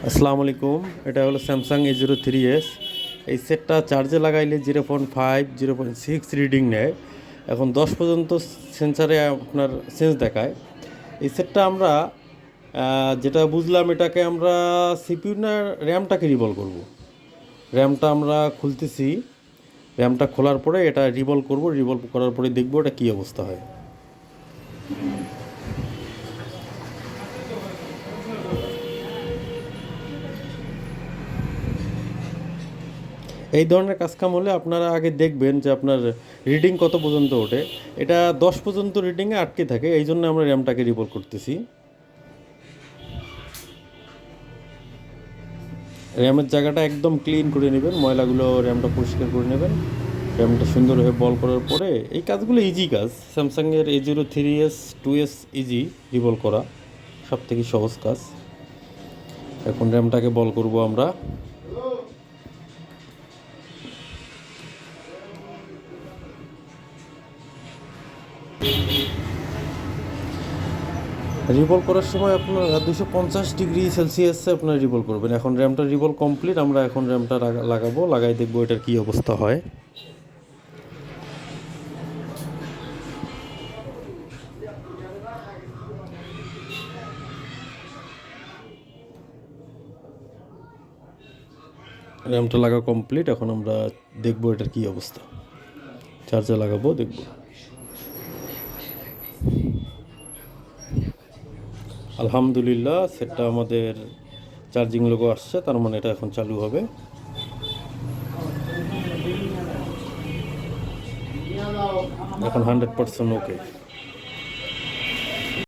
আসসালামু আলাইকুম। এটা হলো স্যামসাং A03s। এই সেটটা চার্জে লাগাইলে 0.5 0.6 রিডিং নেয়। এখন 10 পর্যন্ত সেন্সারে আপনার সেন্স দেখায়। এই সেটটা আমরা যেটা বুঝলাম, এটাকে আমরা সিপিইউ না র্যামটাকে রিভলভ করব। র্যামটা আমরা খুলতেছি। র্যামটা খোলার পরে এটা রিভলভ করব। রিভলভ করার পরে দেখব এটা কী অবস্থা হয়। এই ধরনের কাজকাম হলে আপনারা আগে দেখবেন যে আপনার রিডিং কত পর্যন্ত ওঠে। এটা 10 পর্যন্ত রিডিংয়ে আটকে থাকে, এই জন্য আমরা র্যামটাকে রিভলভ করতেছি। র্যামের জায়গাটা একদম ক্লিন করে নেবেন, ময়লাগুলো র্যামটা পরিষ্কার করে নেবেন। র্যামটা সুন্দরভাবে বল করার পরে এই কাজগুলো ইজি কাজ। স্যামসাংয়ের A03s 2s ইজি রিভলভ করা, সব থেকে সহজ কাজ। এখন র্যামটাকে বল করব আমরা। রিভলভ করার সময় আপনার 250 ডিগ্রি সেলসিয়াসে আপনার রিভলভ করবেন। এখন র্যামটা রিভলভ কমপ্লিট। আমরা এখন র্যামটা লাগাবো, লাগাই দেখবো এটার কী অবস্থা হয়। র্যামটা লাগা কমপ্লিট। এখন আমরা দেখবো এটার কী অবস্থা। চার্জে লাগাবো, দেখবো। আলহামদুলিল্লাহ, সেটটা আমাদের চার্জিং লোগো আসছে, তার মানে এটা এখন চালু হবে। এখন 100% ওকে।